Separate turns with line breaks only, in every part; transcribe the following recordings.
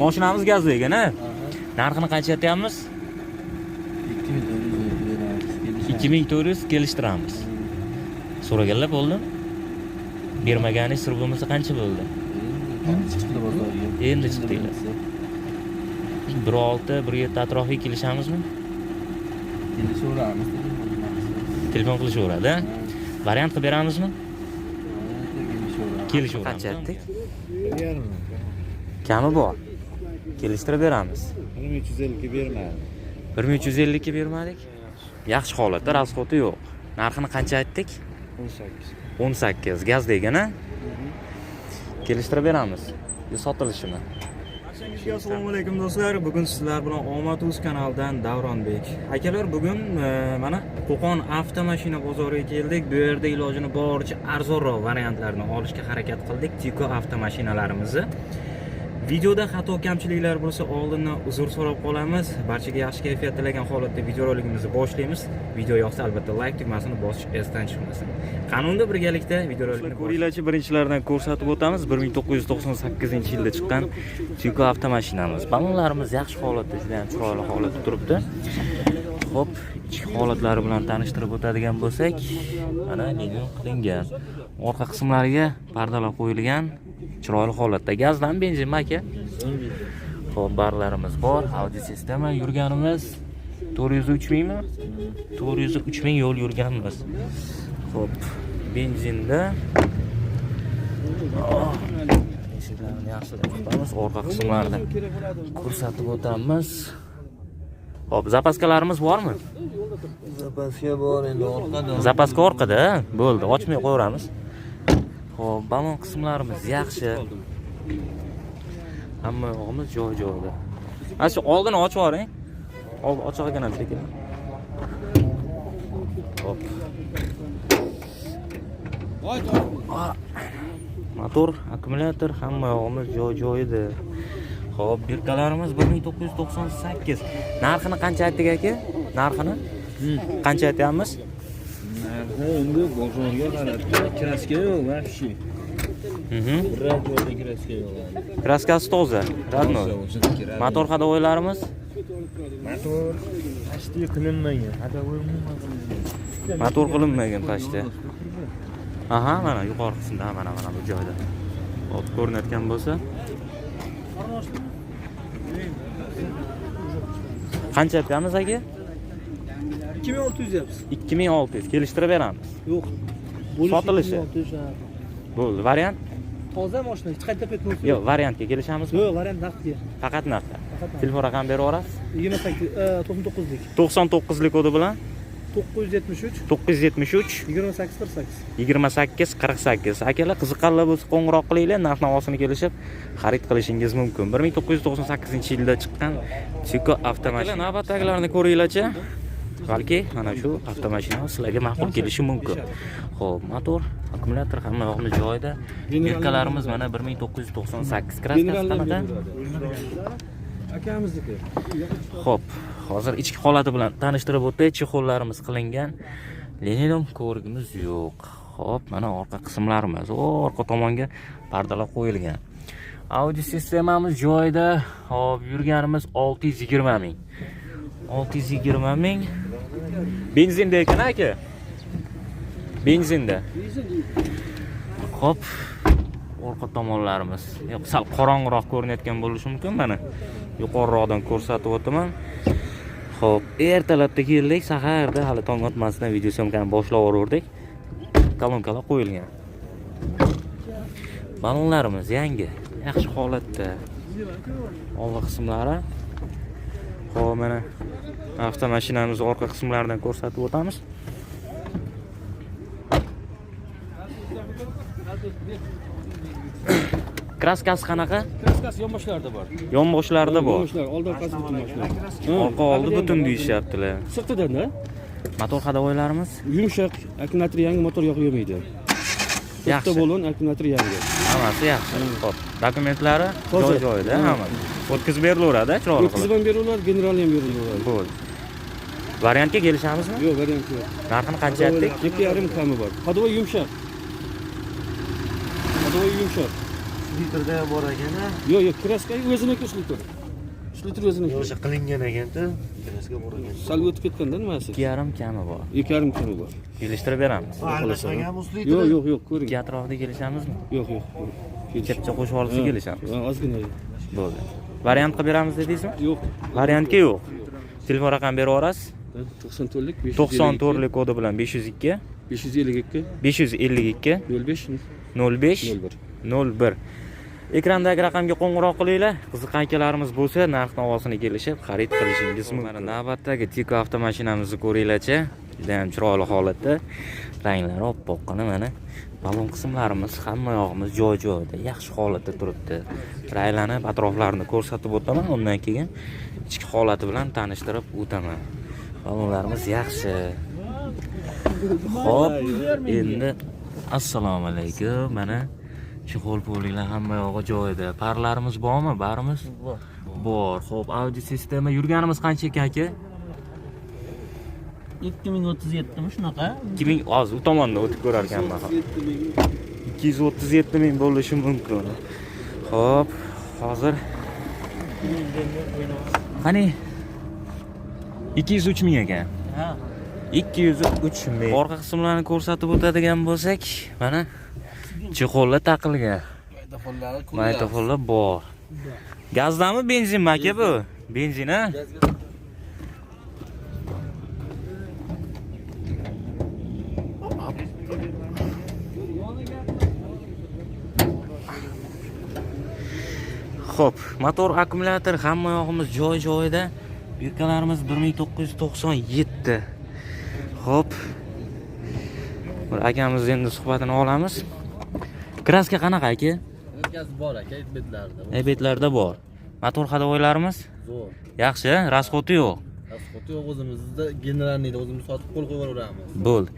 Mashinamiz gazli ekan, ha? Narxini qancha aytamiz? 2400 kelishtiramiz. So'raganlar bo'ldimi? Bermagani sir bo'lmasa qancha bo'ldi? Endi chiqdinglar. 16-17 atrofiga kelishamizmi?
Kelishaveramiz.
Telefon qilishaveradi. Variant qilib beramizmi? Kelishaveramiz. Qancha aytdik? 1,5. Kami bor. Kelishtirib beramiz.
1350 ga bermadim.
1350 ga bermadik. Yaxshi holatda, rasxoti yo'q. Narxini qancha aytdik?
18.
18. Gazda ekan-a? Kelishtirib beramiz. Sotilishimi?
Assalomu alaykum do'stlar. Bugun sizlar bilan Omad.uz kanalidan Davronbek. Akalar, bugun mana Qo'qon avtomashina bozoriga keldik. Bu yerda ilojini boricha arzonroq variantlarni olishga harakat qildik. Tiko avtomashinalarimizni. Videoda xato kamchiliklar bo'lsa oldindan uzr so'rab qolamiz. Barchaga yaxshi kayfiyat tilagan holatda videorolikimizni boshlaymiz. Video yoqsa albatta like tugmasini bosish esdan chiqmasin. Qanunda birgalikda videorolikni ko'ringlarchi, birinchilardan ko'rsatib o'tamiz. 1998-yilda chiqqan Tiko avtomashinamiz. Balonlarimiz yaxshi holatda, juda ham chiroyli holatda turibdi. Xo'p, ichki holatlari bilan tanishtirib o'tadigan bo'lsak, mana nega qilingan. Orqa qismlariga pardalar qo'yilgan. Chiroyli holatda. Gazdan benzinmi aka? Xo'p, barlarimiz bor. Audio sistema yurganimiz 403 mingmi? 403 ming yo'l yurganmiz. Xo'p, benzinda eshiklarni yaxshilab tutamiz. Orqa qismlarida ko'rsatib o'tamiz. Xo'p, zapaskalarimiz bormi?
Zapaska bor endi orqada.
Zapaska orqada, bo'ldi. Ochmay qo'yamiz. Xo'p, balon qismlarimiz yaxshi. Hamma yog'imiz joy-joyida. Mana shu oldini ochib yuboring. Oldi ochiq ekan lekin. Xo'p. Motor, akkumulyator, hamma yog'imiz joy-joyida. Xo'p, birkalarimiz 1998. Narxini qancha aytdik aka? Narxini? Qancha aytamiz?
Endi bozorga qarab, kraska yo'q, vahshi. Radioda kraska yo'q.
Kraskasi toza, radno. Motor hadovoylarimiz?
Motor pashti qilinmagan.
Motor qilinmagan pashti. Aha, mana yuqori qismda, mana bu joyda. Hop, ko'rinayotgan bo'lsa. Qancha aytamiz aka?
2600 yapsiz.
2600 kelishtirib beramiz.
Yo'q.
Sotilishi. Bo'ldi, variant?
Toza mashina, hech qayerda ketmaysiz.
Yo'q, variantga kelishamizmi?
Yo'q, variant naqdga.
Faqat naqd. Telefon raqam berib yuborasiz?
99lik.
99lik kodi bilan
973
973
28
48 Akalar qiziqqanlar bo'lsa qo'ng'iroq qilinglar, narx-navosini kelishib xarid qilishingiz mumkin. 1998-yilda chiqqan Tiko avtomashina. Navbatdagilarni ko'ringlarchi. Balki mana shu avtomashina sizlarga ma'qul kelishi mumkin. Xo'p, motor, akkumulyator hamma yog'imiz joyida. Birkalarimiz mana 1998. Kraskasi qanaqa?
Akamizniki.
Xo'p, hozir ichki holati bilan tanishtirib o'tay. Chexollarimiz qilingan. Linoleum ko'rigimiz yo'q. Xo'p, mana orqa qismlarimiz, orqa tomonga pardalar qo'yilgan. Audio sistemamiz joyida. Xo'p, yurganimiz 620 ming. 620 ming. Benzinda ekan aka. Benzinda. Xo'p, orqa tomonlarimiz. Sal qorong'iroq ko'rinayotgan bo'lishi mumkin mana. Yuqoriroqdan ko'rsatib o'taman. Xo'p, ertalabda keldik, saharda hali tong otmasdan video syomkani boshlab o'rdik. Kolonkalar qo'yilgan. Balonlarimiz yangi, yaxshi holatda. Oldi qismlari. Xo'p, mana avtomashinamiz orqa qismlaridan ko'rsatib o'tamiz. Kraskasi qanaqa?
Kraskasi yonboshlarida bor.
Yonboshlarida bor.
Yonboshlar, oldi orqasi butun mashina.
Orqa oldi butun deyishyaptilar.
Sirtidan-da.
Motor hadovoylarimiz
Yumshoq, akkumulyator yangi, motor yo'q yurmaydi. Yaxshi bo'lgan, akkumulyator yangi.
Hammasi yaxshi. Xo'p, dokumentlari joy-joyida hammasi. O'tkazib berilaveradi, chiroyli qilib.
O'tkazib ham berilaveradi, generalni ham berilaveradi.
Bo'ldi. Variantga kelishamizmi?
Yo'q, variant yo'q.
Narxini qancha aytdik?
2,5 kami bor. Hadovoy yumshoq. Hadovoy yumshoq.
litrda bor ekan.
Yo'q, kraska o'ziniki 3 litr. 3 litr o'ziniki.
O'sha qilingan ekanda, kraska bor ekan.
Sal o'tib ketganda nimasi?
2,5 kami bor.
2,5 kilo bor.
Kelishtirib beramiz.
Aralashmagan bu litr.
Yo'q, ko'ring.
Ikki atrofida kelishamizmi?
Yo'q.
Kepcha qo'shib olsa kelishamiz.
Ha, ozgina.
Bo'ldi. Variant qilib beramiz dedingizmi?
Yo'q.
Variantga yo'q. Telefon raqam berib yuborasiz.
94lik
94lik kodi bilan 502
552
552
05
05
01.
01. Ekrandagi raqamga qo'ng'iroq qilinglar. Qiziq akalarimiz bo'lsa, narx navosini kelishib xarid qilishingiz mumkin. Mana navbatdagi Tiko avtomashinamizni ko'ringlar-chi. Juda ham chiroyli holatda. Ranglari oppoqqina mana. Balon qismlarimiz, hamma yog'imiz joy-joyida, yaxshi holatda turibdi. Raylanib atroflarini ko'rsatib o'taman, undan keyin ichki holati bilan tanishtirib o'taman. Balonlarimiz yaxshi. Xo'p, endi assalomu alaykum. Mana chexol poliklar hamma yog'i joyida. Parlarimiz bormi? Barimiz? Bor. Xo'p, audio sistema yurganimiz qancha ekan aka?
2037 mi shunaqa?
2000 hozir u tomonda o'tib ko'rar ekanman. 237 ming bo'lishi mumkin. Xo'p, hozir qani 203 ming ekan.
Ha.
203 ming. Orqa qismlarni ko'rsatib o'tadigan bo'lsak, mana chexollar taqilgan. Maytafonlar bor. Gazdami, benzinmi aka bu? Benzin a? Xo'p, motor, akkumulyator hamma yog'imiz joy-joyida. Birkalarimiz 1997. Xo'p. Bir akamiz endi suhbatini olamiz. Kraska qanaqa aka?
Kraskasi bor aka, betlarda.
Betlarda bor. Motor hadovoylarimiz
Zo'r.
yaxshi, rasxoti yo'q.
Rasxoti yo'q, o'zimizda generalniyda o'zimiz sotib qo'l qo'yib yuboramiz.
Bo'ldi.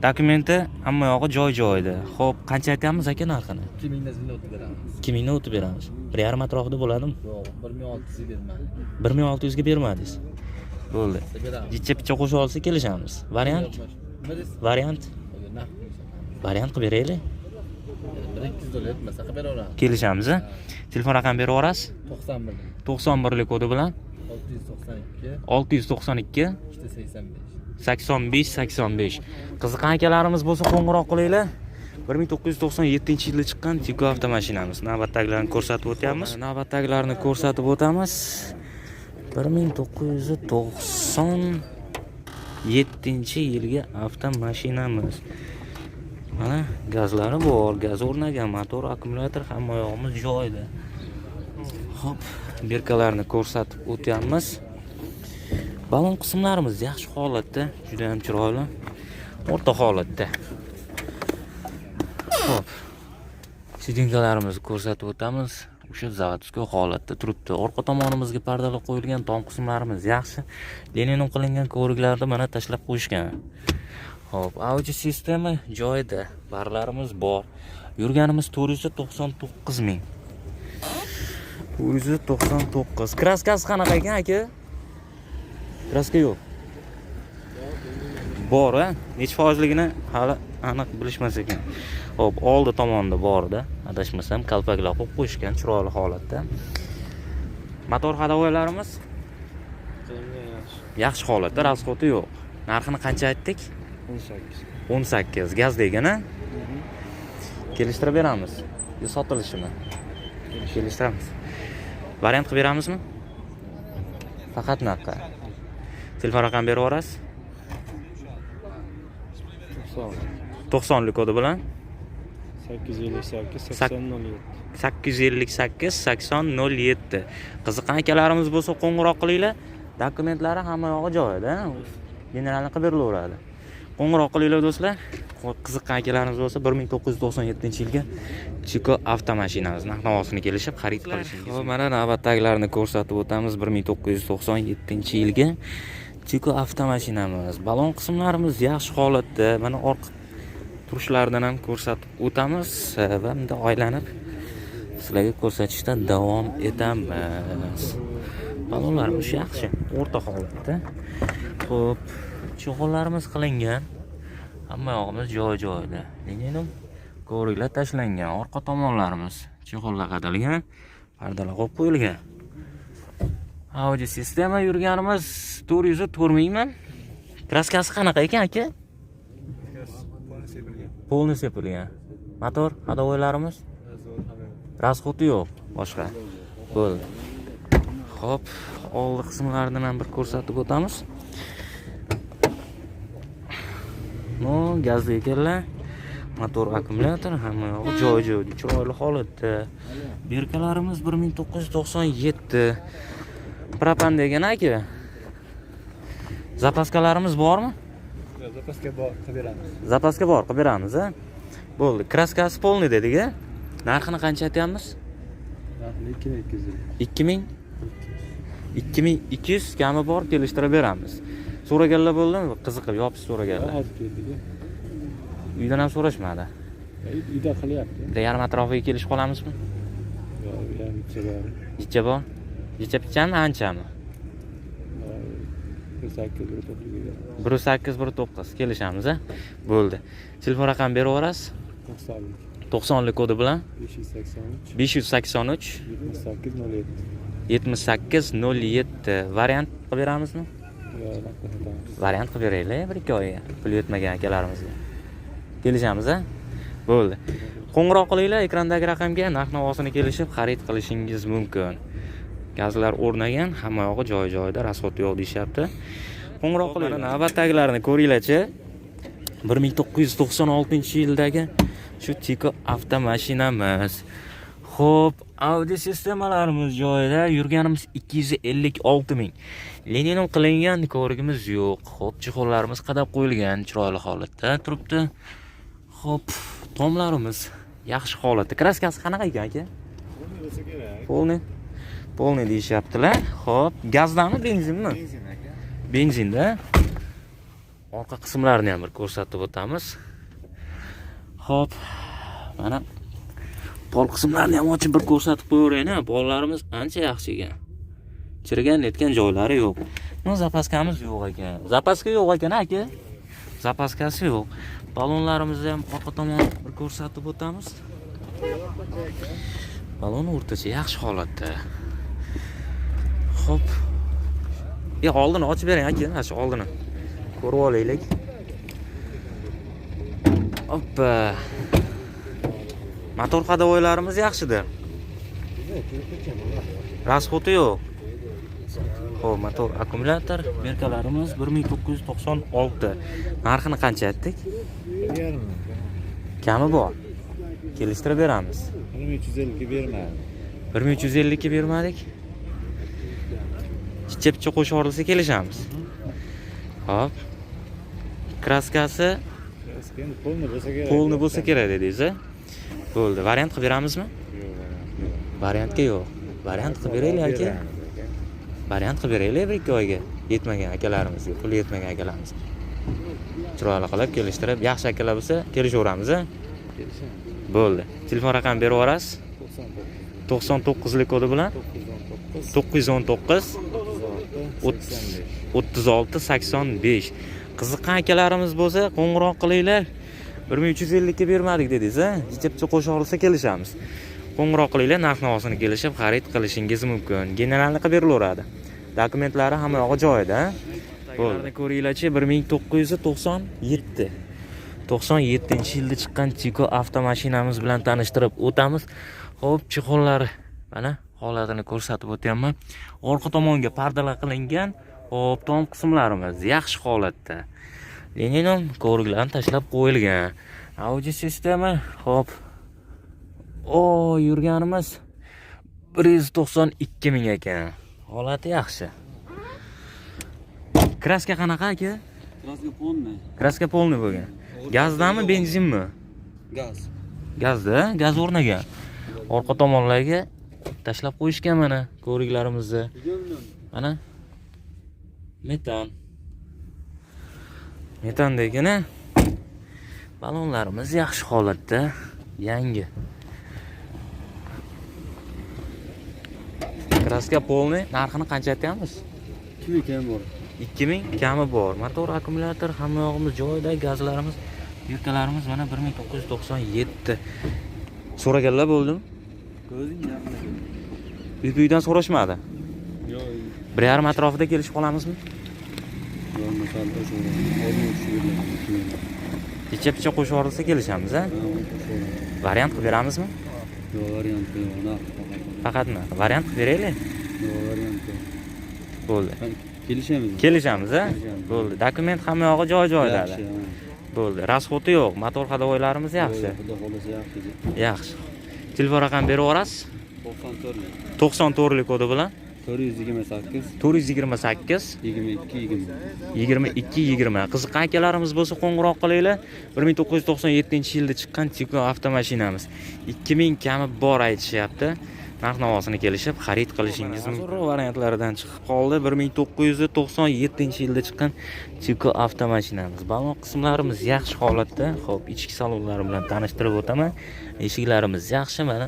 Dokumenti hamma yog'i joy-joyida. Xo'p, qancha aytamiz aka narxini?
2000 dan zilni o'tib beramiz.
2000 dan o'tib beramiz. 1,5 atrofida bo'ladimi?
Yo'q, 1600 ga bermadi.
1600 ga bermadingiz. Bo'ldi.
Beramiz.
Jicha-picha qo'shib olsa kelishamiz. Variant? Variant? Variant qilib beraylik.
200 dollar etmasa qilib beraveramiz.
Kelishamiz. Telefon raqam berib yuborasiz?
91.
91lik kodi bilan
692
692
85.
85. Qiziqgan akalarimiz bo'lsa qo'ng'iroq qilinglar. 1997-yilda chiqqan Tiko avtomashinamiz. Navbatdagilarni ko'rsatib o'tyapmiz. Navbatdagilarni ko'rsatib o'tamiz. 1997-yilga avtomashinamiz. Mana gazlari bor, gaz o'rnagan, motor, akkumulyator hamma yog'imiz joyida. Hop, berkalarni ko'rsatib o'tyapmiz. Balon qismlarimiz yaxshi holatda, juda ham chiroyli. O'rta holatda. Hop. Sidinkalarimizni ko'rsatib o'tamiz. O'sha zavodskiy holatda turibdi. Orqa tomonimizga pardalar qo'yilgan, tom qismlarimiz yaxshi. Leninum qilingan ko'riklarni mana tashlab qo'yishgan. Hop, audio sistema joyida. Barlarimiz bor. Yurganimiz 499 ming. 499. Kraskasi qanaqa ekan aka? Kraska yo'q. Bor, a? Necha foizligini hali aniq bilishmas ekan. Hop, oldi tomonda bor-da. Adashmasam, kalpaklar qo'yib qo'yishgan chiroyli holatda. Motor hadovoylarimiz yaxshi holatda, rasxoti yo'q. Narxini qancha aytdik? 18. Gaz degan-a? Kelishtirib beramiz. Yo sotilishimi? Kelishtiramiz. Variant qilib beramizmi? Faqat narxga. Telefon raqam berib yuborasiz? 90lik kodi bilan
858 8007.
858 8007. Qiziqgan akalarimiz bo'lsa qo'ng'iroq qilinglar. Dokumentlari hamma yog'i joyida. Generalni qilib berilaveradi. Qo'ng'iroq qilinglar do'stlar. Qiziqqan akalarimiz bo'lsa 1997-yilga Tiko avtomashinamiz narx-navosini kelishib xarid qilishingiz. Xo'p, mana navbatdagilarni ko'rsatib o'tamiz. 1997-yilga Tiko avtomashinamiz. Balon qismlarimiz yaxshi holatda. Mana orqa turishlaridan ham ko'rsatib o'tamiz va bunda aylanib sizlarga ko'rsatishda davom etamiz. Balonlarimiz yaxshi, o'rta holatda. Xo'p, chexollarimiz qilingan. Hamma yog'imiz joy-joyida. Leninum ko'riklar tashlangan. Orqa tomonlarimiz chexollar qadalgan, pardalar qo'yib qo'yilgan. Audio sistema yurganimiz 404 mingmi? Kraskasi qanaqa ekan aka? Polni sepilgan. Motor, hadovoylarimiz? Rasxoti yo'q, boshqa. Bo'ldi. Xo'p, oldi qismlaridan ham bir ko'rsatib o'tamiz. No, gazli ekanlar. Motor, akkumulyator hamma yo'q, joy-joyda, chiroyli holatda. Berkalarimiz 1997. Propan degan aka. Zapaskalarimiz bormi?
Zapaska bor, qilib beramiz.
Zapaska bor, qilib beramiz, a? Bo'ldi. Kraskasi polni dedik-a? Narxini qancha aytamiz? 2000 2200 kami bor, kelishtirib beramiz. So'raganlar bo'ldimi? Qiziqib yopib so'raganlar. Uydan ham so'rashmadi.
Uyda qilyapti.
Bitta yarim atrofiga kelishib qolamizmi?
Yo'q,
Necha bor? Necha pichami, anchami? 18 19 kelishamiz, a? Bo'ldi. Telefon raqam berib yuborasiz? 90lik kodi bilan 583 7807 variant qilib beramizmi? Variant qilib beraylik bir ikki oyga pul yetmagan akalarimizga. Kelishamiz, a? Bo'ldi. Qo'ng'iroq qilinglar, ekrandagi raqamga narx-navosini kelishib xarid qilishingiz mumkin. Gazlar o'rnagan, hamma yog'i joy-joyida, rasxot yo'q deyapti. Qo'ng'iroq qilinglar, navbatdagilarni ko'ringlarchi. 1996-yildagi shu Tiko avtomashinamiz. Xo'p, audio sistemalarimiz joyida, yurganimiz 256 ming. Lenium qilingan ko'rigimiz yo'q. Xo'p, chexollarimiz qadab qo'yilgan, chiroyli holatda turibdi. Xo'p, tomlarimiz yaxshi holatda. Kraskasi qanaqa ekan aka? Polni deyishyaptilar. Xo'p, gazdami, benzinmi?
Benzin aka.
Benzinda. Orqa qismlarini ham bir ko'rsatib o'tamiz. Xo'p, mana pol qismlarini ham ochib bir ko'rsatib qo'yaylik. Pollarimiz ancha yaxshi ekan. Chirigan, netgan joylari yo'q. No, zapaskamiz yo'q ekan. Zapaska yo'q ekan aka. Zapaskasi yo'q. Balonlarimizni ham orqa tomon bir ko'rsatib o'tamiz. Balon o'rtacha yaxshi holatda. Xo'p. Oldini ochib bering aka, mana shu oldini. Ko'rib olaylik. Hoppa. Motor hadovoylarimiz yaxshidir. Rasxoti yo'q. Xo'p, motor, akkumulyator, berkalarimiz 1996. Narxini qancha aytdik?
1,5
Kami bor. Kelishtirib beramiz.
1350 ga bermadim.
1350 ga bermadik. Chicha qo'shib yuborilsa kelishamiz. Hop. Kraskasi polni bo'lsa kerak dedingiz, a? Bo'ldi. Variant qilib beramizmi? Variantga yo'q. Variant qilib beraylik aka. Variant qilib beraylik bir ikki oyga yetmagan akalarimizga, pul yetmagan akalarimizga. Chiroyli qilib kelishtirib, yaxshi akalar bo'lsa kelishaveramiz, a? Bo'ldi. Telefon raqam berib yuborasiz? 99lik kodi bilan 919 36 85. Qiziqqan akalarimiz bo'lsa qo'ng'iroq qilinglar. 1350 ga bermadik dedingiz, a? Jichibcha qo'shib olsa kelishamiz. Qo'ng'iroq qilinglar, narx-navosini kelishib xarid qilishingiz mumkin. Generalni qilib berilaveradi. Dokumentlari hamma yog'i joyida. Bo'ldi. Ko'ringlarchi, 1997. 97-yilda chiqqan Tiko avtomashinamiz bilan tanishtirib o'tamiz. Xo'p, chexollari mana holatini ko'rsatib o'tyapman. Orqa tomonga pardalar qilingan. Xo'p, tom qismlarimiz yaxshi holatda. Lenium ko'riklarni tashlab qo'yilgan. Audio sistema, xo'p. Yurganimiz 192 ming ekan. Holati yaxshi. Kraska qanaqa aka? Kraska polni bo'lgan. Gazdami, benzinmi?
Gaz.
Gazda, gaz o'rnagan. Orqa tomonlarga tashlab qo'yishgan mana ko'riklarimizni. Mana metan degani balonlarimiz yaxshi holatda, yangi. Kraska polni narxini qancha aytamiz?
2000 kami bor.
2000 kami bor. Motor, akkumulyator hamma yog'imiz joyida, gazlarimiz, berkalarimiz mana 1997. So'raganlar bo'ldimi?
Ko'zing yaqinda kel.
Uydan so'rashmadi.
Yo'q,
1,5 atrofida kelishib qolamizmi?
yo'q, masalan, o'sha olma tushirgan.
Picha qo'shib yuborilsa kelishamiz, a? Variant qilib beramizmi?
Yo'q, variant yo'q. Na,
Faqatmi? Variant qilib beraylik.
yo'q, variant yo'q.
Bo'ldi.
Kelishamiz.
Kelishamiz, a?
Kelishamiz.
Bo'ldi. Dokument hamma yog'i joy-joyida.
Yaxshi, ha.
Bo'ldi. Rasxoti yo'q, motor hadovoylarimiz yaxshi.
Xudo xolasa yaxshi.
Yaxshi. Telefon raqam berib yuborasiz?
94
94lik kodi bilan
428
428
22
20. Qiziqqan akalarimiz bo'lsa qo'ng'iroq qilinglar. 1997-yilda chiqqan Tiko avtomashinamiz. 2000 kami bor aytishyapti. Narx-navosini kelishib xarid qilishingiz mumkin. Zo'r variantlaridan chiqib qoldi. 1997-yilda chiqqan Tiko avtomashinamiz. Balon qismlarimiz yaxshi holatda. Xo'p, ichki salonlari bilan tanishtirib o'taman. Eshiklarimiz yaxshi, mana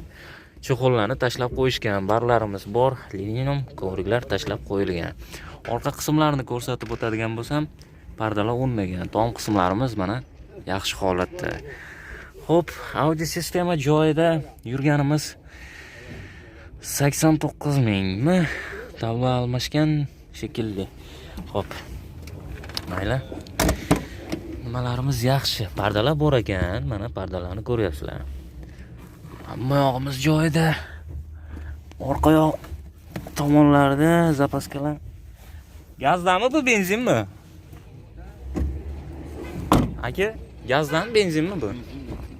cho'xollarni tashlab qo'yishgan, barlarimiz bor, linium ko'riklar tashlab qo'yilgan. Orqa qismlarini ko'rsatib o'tadigan bo'lsam, pardalar o'rnagan. Tom qismlarimiz mana yaxshi holatda. Xo'p, audio sistema joyida yurganimiz 89 mingmi? Tavba almashgan shekilli. Xo'p. Mayli. Nimalarimiz yaxshi. Pardalar bor ekan. Mana pardalarni ko'ryapsizlar. Hamma yog'imiz joyida. Orqa yoq tomonlarda zapaskalar. Gazdami bu, benzinmi? Aka, gazdami, benzinmi bu?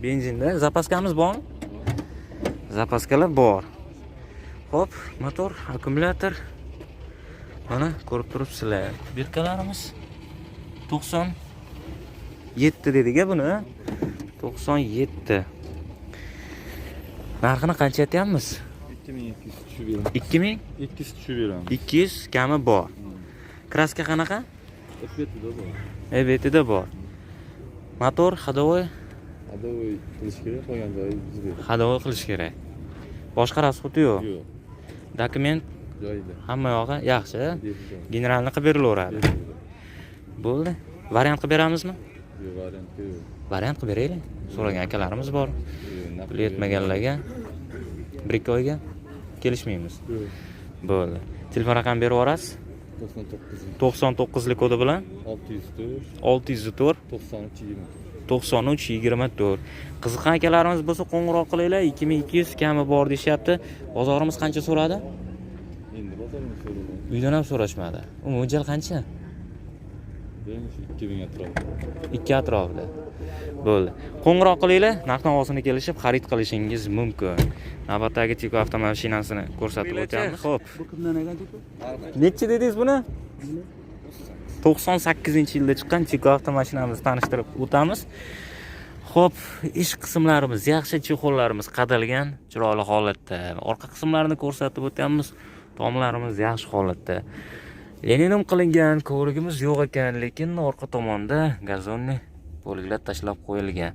Benzinda. Zapaskamiz bormi? Zapaskalar bor. Hop, motor, akkumulyator. Mana ko'rib turibsizlar. Birkalarimiz 97 dedik-a buni. 97. Narxini qancha aytyapmiz?
2200 tushib beraman.
2000?
200 tushib beraman.
200 kami bor. Kraska qanaqa?
FBT'da bor.
EBT'da bor. Motor hadovoy,
Hadovoy qilish kerak, qolgan joyi bizga.
hadovoy qilish kerak. Boshqa rasxoti yo'q.
Yo'q,
Dokument
joyida.
hamma yog'i yaxshi.
Berilgan.
Generalni qilib berilaveradi. Bo'ldi. Variant qilib beramizmi?
Yo'q, variant yo'q.
Variant qilib beraylik. So'ragan akalarimiz bor.
Yo'q,
Pul yetmaganlarga 1-2 oyga kelishmaymiz.
Yo'q.
Bo'ldi. Telefon raqam berib yuborasiz?
99
99lik kodi bilan
604
604
93 20.
9324. Qiziqqan akalarimiz bo'lsa qo'ng'iroq qilinglar. 2200 kami bor deyapti. Bozorimiz qancha so'radi?
Endi bozorni so'radim.
Uydan ham so'rashmadi. Mo'ljal qancha?
Ben 2000 atrofida.
2 atrofida. Bo'ldi. Qo'ng'iroq qilinglar, narx-navosini kelishib xarid qilishingiz mumkin. Navbatdagi Tiko avtomashinasini ko'rsatib o'tamiz. Xo'p.
Bu kimdan ekan Tiko?
Necha dedingiz buni? 98-yilda chiqqan Tiko avtomashinamizni tanishtirib o'tamiz. Xo'p, ish qismlarimiz yaxshi, chexollarimiz qadalgan, chiroyli holatda. Orqa qismlarini ko'rsatib o'tamiz. Tomlarimiz yaxshi holatda. Linium qilingan, ko'rigimiz yo'q ekan, lekin orqa tomonda gazonni bo'liglar tashlab qo'yilgan.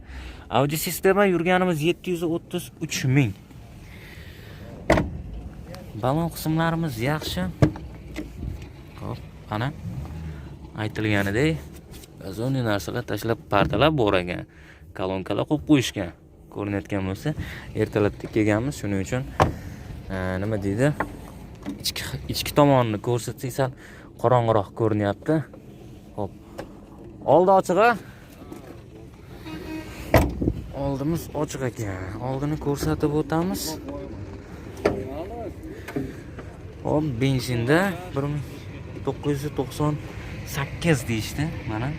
Audio sistema yurganimiz 733 ming. Balon qismlarimiz yaxshi. Xo'p, ana aytilganidek gazonni narsalar tashlab pardalar bor ekan. Kolonkalar qo'yib qo'yishgan. Ko'rinayotgan bo'lsa, ertalabda kelganmiz, shuning uchun nima deydi? Ichki tomonni ko'rsatsak sal qorong'iroq ko'rinyapti. Xo'p. Oldi ochiq-a? Oldimiz ochiq ekan. Oldini ko'rsatib o'tamiz. Hop, benzinda 1998 deyishdi. Mana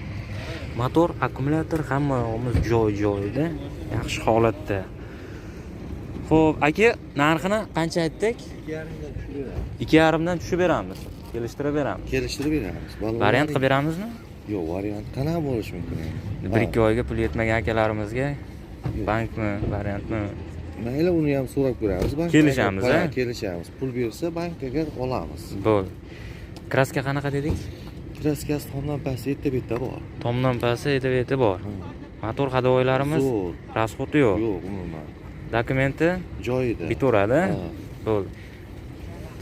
motor, akkumulyator hamma yo'g'imiz joy-joyida, yaxshi holatda. Xo'p, aka, narxini qancha aytdik? 2,5 dan tushib beramiz. Kelishtirib beramiz.
Kelishtirib beramiz.
Variant qilib beramizmi?
Yo'q, variant qanaqa bo'lishi mumkin?
1-2 oyga pul yetmagan akalarimizga bankmi, variantmi?
Mayli, uni ham so'rab ko'ramiz.
Kelishamiz, a?
Kelishamiz. Pul bersa bankaga olamiz.
Bo'ldi. Kraska qanaqa dedik?
Kraskasi tomdan past 7 bitta bor.
Tomdan pasti yeti bor. Motor hadovoylarimiz
Zo'r.
rasxoti yo'q.
Yo'q, umuman.
Dokumenti
Joyida.
bituradi. Bo'ldi.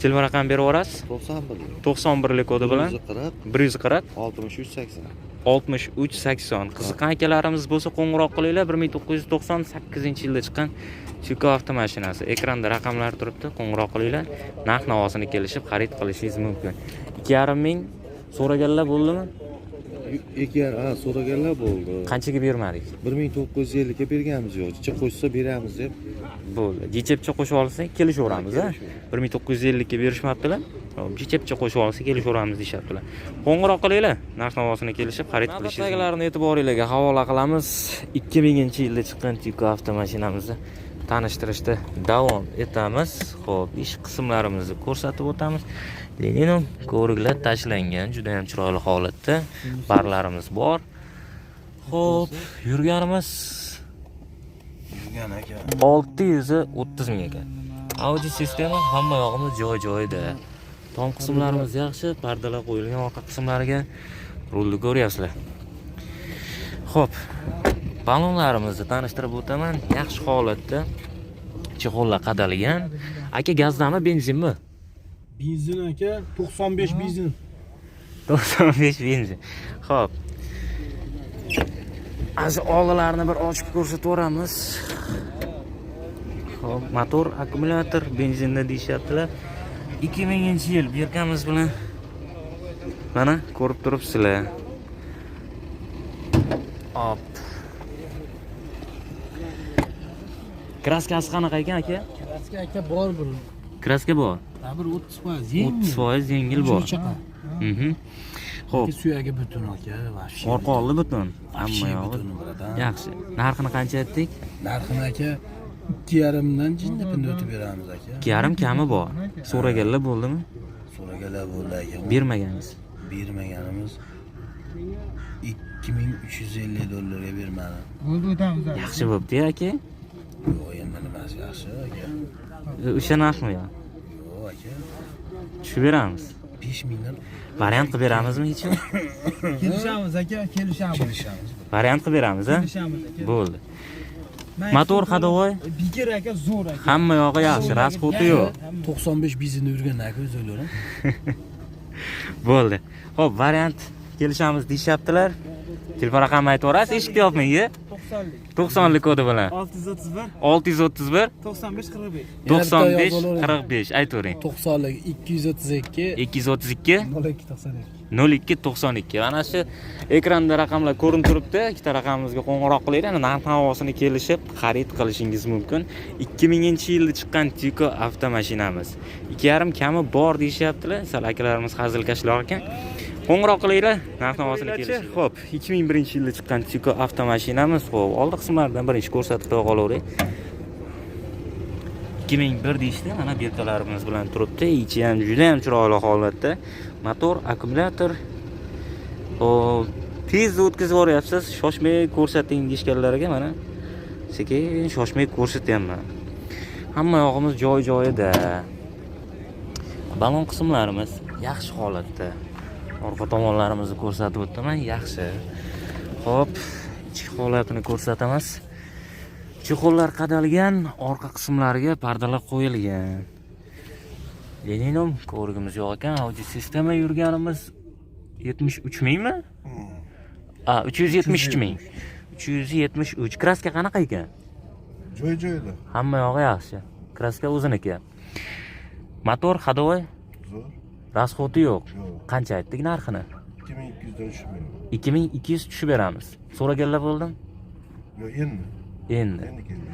Telefon raqam berib yuborasiz?
91.
91lik kodi bilan 140
6380.
6380. Qiziqqan akalarimiz bo'lsa qo'ng'iroq qilinglar. 1998-yilda chiqqan Tiko avtomashinasi. Ekranda raqamlar turibdi. Qo'ng'iroq qilinglar. Narx-navosini kelishib xarid qilishingiz mumkin. 2,5 ming so'raganlar bo'ldimi?
So'raganlar bo'ldi.
Qanchaga bermadik?
1950 ga berganmiz yo'q. Jicha qo'shsa beramiz deb.
Bo'ldi. Jichepcha qo'shib olsak kelishaveramiz, ha? 1950 ga berishmabdilar. Hop, jichepcha qo'shib olsak kelishaveramiz deyaptilar. Qo'ng'iroq qilinglar. Narx-navosini kelishib xarid qilishingiz. Navbatdagilarni e'tiboringizga havola qilamiz. 2000-yilda chiqqan Tiko avtomashinamizni tanishtirishda davom etamiz. Xo'p, ish qismlarimizni ko'rsatib o'tamiz. Leninum ko'riklar tashlangan, juda ham chiroyli holatda. Barlarimiz bor. Xo'p, yurganimiz
aka.
630 ming ekan. Audio sistema hamma yog'imiz joy-joyida. Tom qismlarimiz yaxshi, pardalar qo'yilgan orqa qismlariga rulni ko'ryapsizlar. Xo'p, balonlarimizni tanishtirib o'taman. Yaxshi holatda. Chexollar qadalgan. Aka gazdami, benzinmi?
Benzin aka 95 benzin.
95 benzin. Xo'p. Az og'larni bir ochib ko'rsatvoramiz. Xo'p, motor, akkumulyator, benzinda deyaptilar. 2000-yil berkamiz bilan mana ko'rib turibsizlar. Hop. Kraskasi qanaqa ekan aka?
Kraska aka bor bir.
Kraska bor.
Bir 30% yengil.
30% yengil bor. Xo'p.
Suyagi butun aka, vashshi.
Orqa oldi butun. Hamma yog'i. Yaxshi. Narxini qancha aytdik?
Narxini aka 2,5 dan jinnapinda o'tib beramiz aka.
2,5 kami bor. So'raganlar bo'ldimi?
So'raganlar bo'ldi aka.
Bermaganmiz.
Bermaganimiz 2350 dollarga bermadi.
Yaxshi bo'pti aka.
Yo'q, endi nimasi yaxshi aka?
O'sha narxmi yo?
Yo'q aka.
Tushib beramiz.
5000 dan
Variant qilib beramizmi hech?
Kelishamiz aka, kelishamiz.
Variant qilib beramiz, ha?
Kelishamiz aka.
Bo'ldi. Motor hadovoy
Bikir aka zo'r aka.
hamma yog'i yaxshi, rasxoti yo'q.
95 benzinni yurgan aka o'zi o'ylarim.
Bo'ldi. Xo'p, variant kelishamiz deyaptilar. Telefon raqamini aytib o'rasiz, eshityapmisiz? 90lik kodi bilan.
631
631
95 45.
95 45 aytavering.
90lik 232
232
0292.
0292. Mana shu ekranda raqamlar ko'rinib turibdi. Ikkita raqamimizga qo'ng'iroq qilinglar. Narx-navosini kelishib xarid qilishingiz mumkin. 2000-yilda chiqqan Tiko avtomashinamiz. 2,5 kami bor deyaptilar. Sal akalarimiz hazilkashlar ekan. Qo'ng'iroq qilinglar, narx-navosini kelishib. Xo'p, 2001-yilda chiqqan Tiko avtomashinamiz. Xo'p, oldi qismlaridan birinchi ko'rsatib qo'ya qolavering. 2001 deyishdi, mana berkalarimiz bilan turibdi. Ichi ham juda ham chiroyli holatda. Motor, akkumulyator. Tez o'tkazib yuboryapsiz. Shoshmay ko'rsating deyishganlarga mana sekin shoshmay ko'rsatyapman. Hamma yog'imiz joy-joyida. Balon qismlarimiz yaxshi holatda. Orqa tomonlarimizni ko'rsatib o'taman, yaxshi. Xo'p, ichki holatini ko'rsatamiz. Chexollar qadalgan, orqa qismlariga pardalar qo'yilgan. Leninum ko'rigimiz yo'q ekan, audio sistema yurganimiz 73 mingmi? 373 ming. 373. Kraska qanaqa ekan?
Joy-joyida.
Hamma yog'i yaxshi. Kraska o'ziniki. Motor hadovoy
Zo'r.
rasxoti yo'q. Qancha aytdik narxini?
2200 dan tushib beramiz.
2200 tushib beramiz. So'raganlar bo'ldim?
Yo'q, endi.
Endi.
keldi.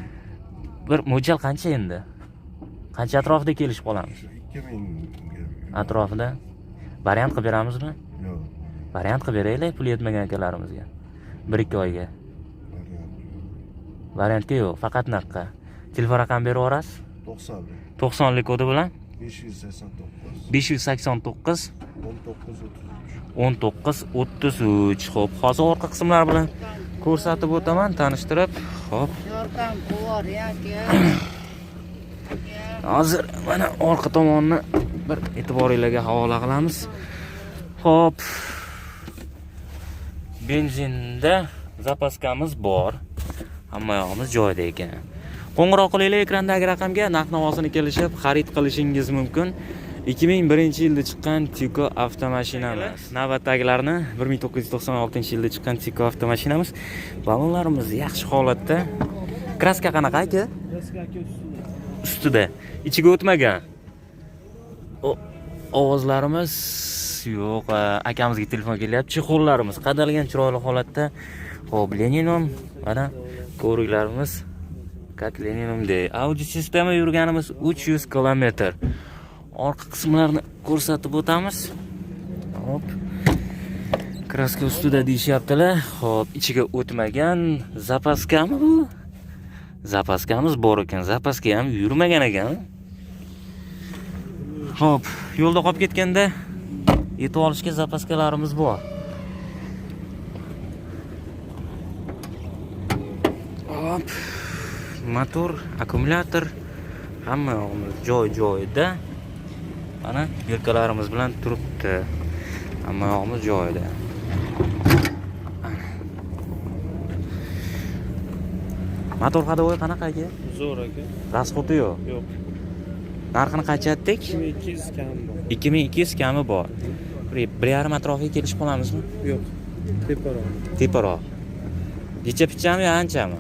Bir mo'ljal qancha endi? Qancha atrofida kelishib qolamiz?
2000
Atrofida. Variant qilib beramizmi?
Yo'q.
Variant qilib beraylik pul yetmagan akalarimizga. 1-2 oyga. Variantga yo'q, faqat naqqa. Telefon raqamini berib yuborasiz? 90lik kodi bilan 589 1933. Xo'p, hozir orqa qismlar bilan ko'rsatib o'taman, tanishtirib. Xo'p. Hozir mana orqa tomonni bir e'tiboringizga havola qilamiz. Xo'p. Benzinda zapaskamiz bor. Hamma yog'imiz joyida ekan. Qo'ng'iroq qilinglar ekrandagi raqamga, narx-navosini kelishib xarid qilishingiz mumkin. 2001-yilda chiqqan Tiko avtomashinamiz. Navbatdagilarni 1996-yilda chiqqan Tiko avtomashinamiz. Balonlarimiz yaxshi holatda. Kraska qanaqa aka? ustida. Ichiga o'tmagan. Ovozlarimiz yo'q. Akamizga telefon kelyapti. Chexollarimiz qadalgan chiroyli holatda. Xo'p, Leninum mana ko'riklarimiz kat Leninumda. Audio sistema yurganimiz 300 km. Orqa qismlarini ko'rsatib o'tamiz. Hop. Kraska ustida deyishyaptilar. Hop, ichiga o'tmagan zapaskami bu? Zapaskamiz bor ekan. Zapaska ham yurmagan ekan. Hop, yo'lda qolib ketganda yetib olishga zapaskalarimiz bor. Hop. Motor, akkumulyator hamma yog'imiz joy-joyida. Mana yelkalarimiz bilan turibdi. Hamma yog'imiz joyida. Motor hadovoy qanaqa aka?
Zo'r aka.
Rasxoti yo'q.
Yo'q.
Narxini qancha aytdik?
2200 kami bor.
2200 kami bor. Bir yarim atrofiga kelishib qolamizmi?
Yo'q. Teparoq.
Teparoq. Necha pichami, anchami?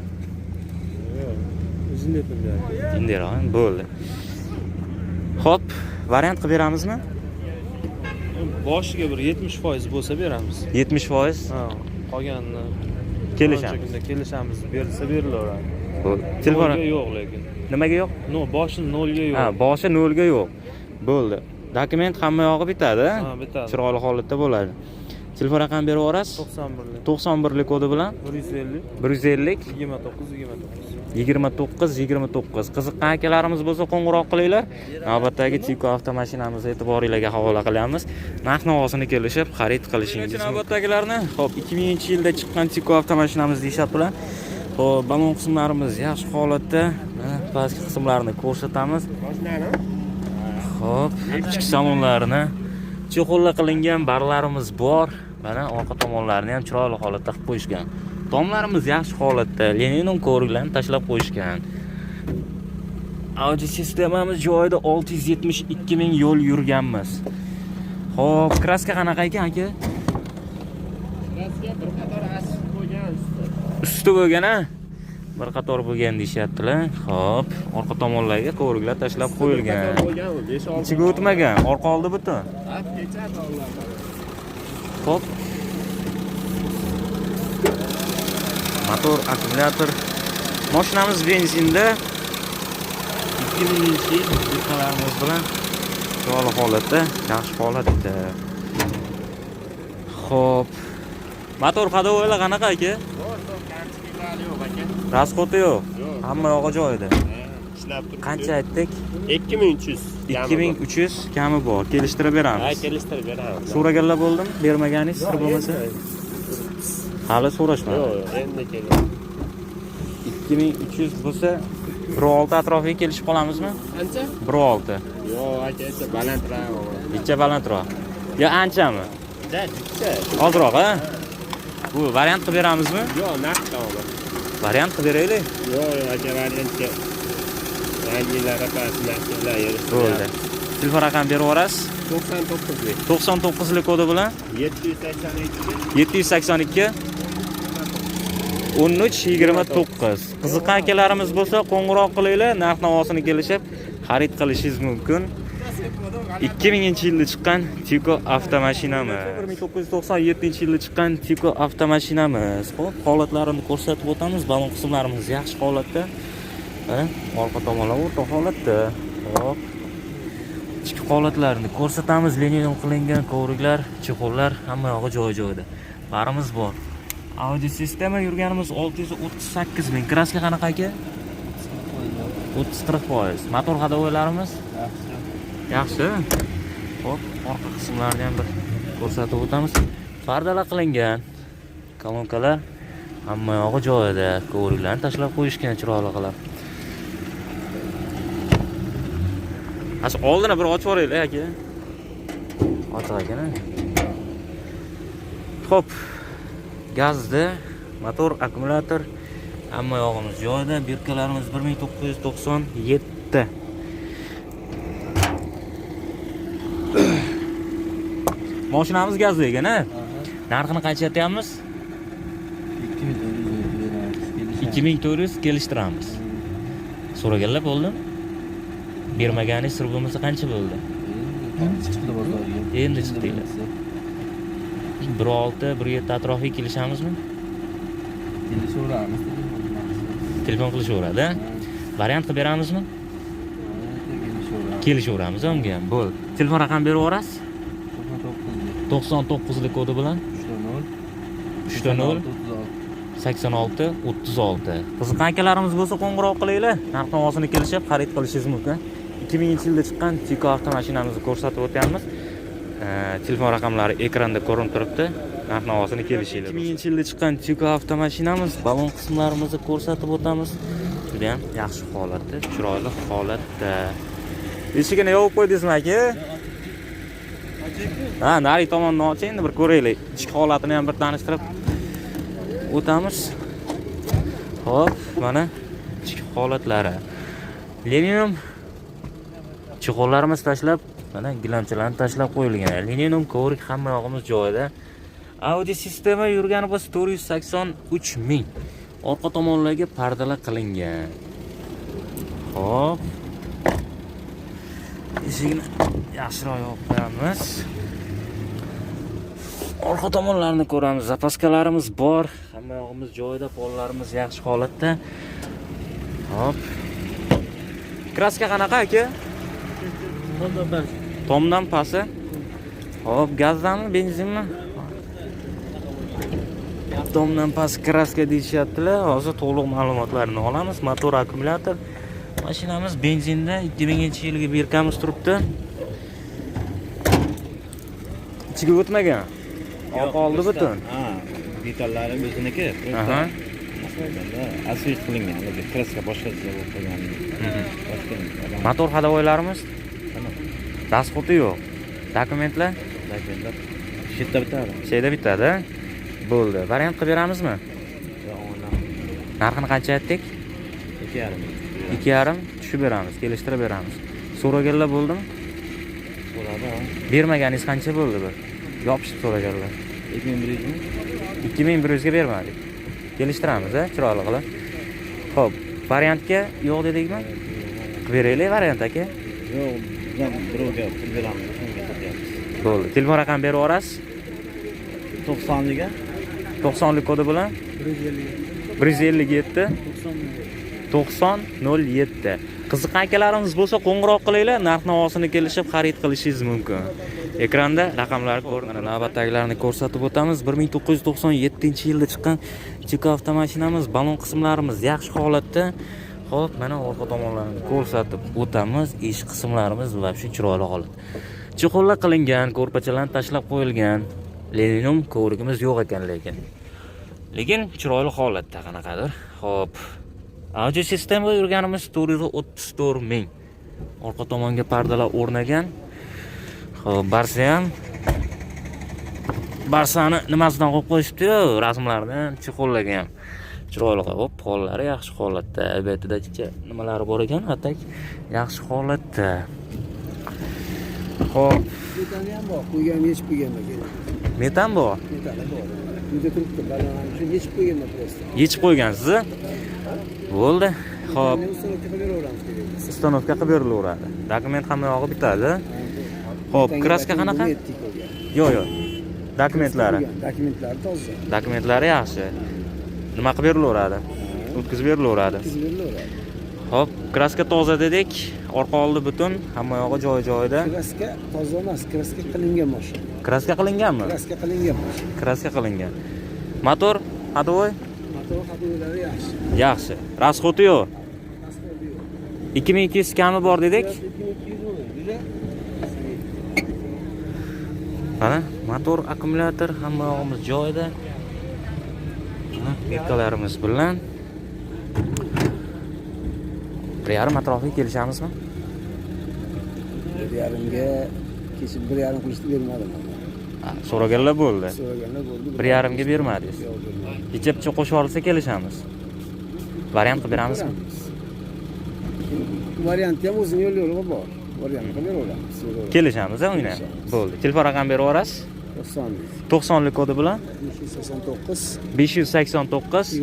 Yo'q. Uzun depimda.
Inderoq, bo'ldi. Hop, variant qilib beramizmi?
Boshiga bir 70% bo'lsa beramiz.
70%.
Ha, qolganini
Kelishamiz.
kelishamiz. Bersa berilaveradi.
Bo'ldi. Telefon
yo'q lekin.
nimaga yo'q?
No, boshi 0 ga yo'q.
Ha, boshi 0 ga yo'q. Bo'ldi. Dokument hamma yog'i bitadi.
Ha, bitadi.
Chiroyli holatda bo'ladi. Telefon raqamini berib yuborasiz?
91
91lik kodi bilan
150
150
29
29. Qiziqqan akalarimiz bo'lsa qo'ng'iroq qilinglar. Navbatdagi Tiko avtomashinamizni e'tiboringizga havola qilamiz. Narx-navosini kelishib xarid qilishingiz mumkin. Navbatdagilarni, hop, 2000-yilda chiqqan Tiko avtomashinamiz deyaptilar. Hop, balon qismlarimiz yaxshi holatda. Pastki qismlarini ko'rsatamiz. Hop, ichki salonlarini chexollar qilingan barlarimiz bor. Mana orqa tomonlarini ham chiroyli holatda qilib qo'yishgan. Tomlarimiz yaxshi holatda, Leninum ko'riklarni tashlab qo'yishgan. Audio sistemamiz joyida 672 ming yo'l yurganmiz. Xo'p, kraska qanaqa ekan aka?
Kraska bir qator asl qo'ygan
Usti bo'lgan-a? Bir qator bo'lgan deyaptilar. Xo'p, orqa tomonlarga ko'riklar tashlab qo'yilgan. Ichiga o'tmagan, orqa oldi butun. Xo'p. Motor, akkumulyator. Mashinamiz benzinda 2000-yil yillarimiz bilan chiroyli holatda, yaxshi holatda. Xo'p. Motor hadovoylar qanaqa aka? Rasxoti yo'q. Hamma yog'i joyida.
ishlab turibdi.
Qancha aytdik?
2300.
2300 kami bor. Kelishtirib beramiz.
Ha, kelishtirib beramiz.
So'raganlar bo'ldimi? Bermaganingiz sir bo'lmasa. Hali so'rashmadi.
Yo'q, endi keladi.
2300 bo'lsa 16 atrofiga kelishib qolamizmi?
Qancha?
16.
Yo'q, aka, balandroq.
Necha balandroq? Yo, anchami?
Necha?
Ozroq, ha? Bu variant qilib beramizmi?
Yo'q, naqd.
Variant qilib beraylik.
Yo'q, aka, variantga. Yangilar apaslar
Bo'ldi. Telefon raqamini berib yuborasiz?
99lik.
99lik kodi bilan
782
782 1329. Qiziqqan akalarimiz bo'lsa qo'ng'iroq qilinglar, narx-navosini kelishib xarid qilishingiz mumkin. 2000-yilda chiqqan Tiko avtomashinamiz. 1997-yilda chiqqan Tiko avtomashinamiz. Xo'p, holatlarini ko'rsatib o'tamiz. Balon qismlarimiz yaxshi holatda. Mana orqa tomonlar o'rta holatda. Hop. Ichki holatlarini ko'rsatamiz. Leninum qilingan ko'riklar, chexollar hamma yog'i joy-joyida. Barimiz bor. Audio sistema yurganimiz 638 ming. Kraska qanaqa aka? 30-40%. Motor hadovoylarimiz yaxshi. Hop, orqa qismlarini ham bir ko'rsatib o'tamiz. Fardalar qilingan. Kolonkalar hamma yog'i joyida. Ko'riklarni tashlab qo'yishgan chiroyli qilib. Ash oldini bir ochib yuboraylik aka. Ochiq ekan. Xo'p. Gazda, motor, akkumulyator hamma yog'imiz joyida. Birkalarimiz 1997. Mashinamiz gazda ekan-a? Narxini qancha aytamiz? 2400 kelishtiramiz. So'raganlar bo'ldi. Bermaganingiz sir bo'lmasa qancha bo'ldi?
Chiqdi bozorga.
Endi chiqdinglar. 16, 17 atrofiga kelishamizmi?
Kelishaveramiz.
Telefon qilishaveradi. Variant qilib beramizmi? Kelishaveramiz unga ham. Bo'ldi. Telefon raqamini berib yuborasiz? 99 lik kodi bilan 3.0 86 36. Qiziqqan akalarimiz bo'lsa qo'ng'iroq qilinglar. Narx-navosini kelishib xarid qilishingiz mumkin. 2000-yilda chiqqan Tiko avtomashinamizni ko'rsatib o'tyapmiz. Telefon raqamlari ekranda ko'rinib turibdi. Narx-navosini kelishinglar. 2000-yilda chiqqan Tiko avtomashinamiz, balon qismlarimizni ko'rsatib o'tamiz. Juda ham yaxshi holatda, chiroyli holatda. Eshigini yopib qo'ydingizmi aka? Ha, nari tomonni oching, endi bir ko'raylik. Ichki holatini ham bir tanishtirib o'tamiz. Xo'p, mana ichki holatlari. Linium chiqollarimiz tashlab, mana gilamchalarni tashlab qo'yilgan. Linium kovrik hamma yog'imiz joyida. Audio sistema yurgani bo'lsa 483 ming. Orqa tomonlarga pardalar qilingan. Xo'p. Eshikni yaxshiroq yopib qo'yamiz. Orqa tomonlarini ko'ramiz. Zapaskalarimiz bor. Hamma yog'imiz joyida, pollarimiz yaxshi holatda. Hop. Kraska qanaqa aka? Tomdan pasi. Hop, gazdanmi, benzinmi? Tomdan pasi kraska deyishyaptilar. Hozir to'liq ma'lumotlarni olamiz. Motor, akkumulyator. Mashinamiz benzinda 2000-yilga berkamiz turibdi. Ichiga o'tmagan. Oq oldi butun.
Ha, detallari o'ziniki.
Aha.
Asfalt qilingan, kraska boshqacha bo'lib qolgan.
Motor hadovoylarimiz? Dasxoti yo'q. Dokumentlar?
Dokumentlar shetda bitadi.
Sheyda bitadi. Bo'ldi. Variant qilib beramizmi? Narxini qancha aytdik?
2.5.
2.5 tushib beramiz, kelishtirib beramiz. So'raganlar bo'ldimi?
Bo'ladi.
Bermaganingiz qancha bo'ldi bu? Yopishib so'raganlar. 2100 ga bermadik. Kelishtiramiz, chiroyli qilib. Xo'p, variantga yo'q dedikmi? Qilib beraylik variant aka.
Yo'q, bizdan birovga pul beramiz, shunga sotyapmiz.
Bo'ldi. Telefon raqamini berib yuborasiz?
90liga
90lik kodi bilan 157 9007. Qiziqqan akalarimiz bo'lsa qo'ng'iroq qilinglar, narx-navosini kelishib xarid qilishingiz mumkin. Ekranda raqamlar ko'rinadi. Navbatdagilarni ko'rsatib o'tamiz. 1997-yilda chiqqan Tiko avtomashinamiz, balon qismlarimiz yaxshi holatda. Xo'p, mana orqa tomonlarini ko'rsatib o'tamiz. Ish qismlarimiz va shu chiroyli holat. Chiqollar qilingan, ko'rpachalarni tashlab qo'yilgan. Linium ko'rigimiz yo'q ekan lekin chiroyli holatda qanaqadir. Xo'p. Audio sistema yurganimiz 434 ming. Orqa tomonga pardalar o'rnagan. Xo'p, Barsani nimasidan qo'yib qo'yishdi-yu, rasmlardan chiqollagan. Chiroyli qilib, pollari yaxshi holatda. Albatta, nimalari bor ekan, atak yaxshi holatda. Xo'p,
Metani ham bor, qo'ygan yechib qo'yganman kerak.
metan bor.
Metani bor. Uyda turibdi, balon shu yechib qo'yganman prosta.
Yechib qo'ygansiz? Bo'ldi. Xo'p,
Ustonovka qilib beraveramiz kerak.
ustanovka qilib berilaveradi. Dokument hamma yog'i bitadi. Xo'p, kraska qanaqa? Yo'q. Dokumentlari.
Dokumentlari toza.
Dokumentlari yaxshi. Nima qilib berilaveradi? O'tkazib berilaveradi. Xo'p, kraska toza dedik. Orqa oldi butun, hamma yog'i joy-joyida.
Kraska toza emas, kraska qilingan mashina.
Kraska qilinganmi?
Kraska qilingan mashina.
Kraska qilingan. Motor, hadovoy?
Motor hadovoylari yaxshi.
Yaxshi. Rasxoti yo'q. 2200 kami bor dedik. Mana motor, akkumulyator hamma yog'imiz joyida. Mirkalarimiz bilan 1.5 atrofiga kelishamizmi?
1.5ga kesib 1.5 qilishni bermadim.
So'raganlar bo'ldi.
So'raganlar bo'ldi.
1.5 ga bermadingiz. Kecha qo'shib olsa kelishamiz. Variant qilib beramizmi?
Variantni ham o'zini yo'llari bor. Variant qilib beraveramiz.
Kelishamiz, o'yna. Bo'ldi. Telefon raqamini berib yuborasiz?
90
90lik kodi bilan
589
589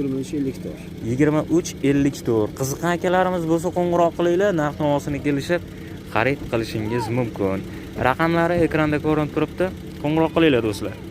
2354. Qiziqqan akalarimiz bo'lsa qo'ng'iroq qilinglar, narx-navosini kelishib xarid qilishingiz mumkin. Raqamlari ekranda ko'rinib turibdi. Qo'ng'iroq qilinglar do'stlar.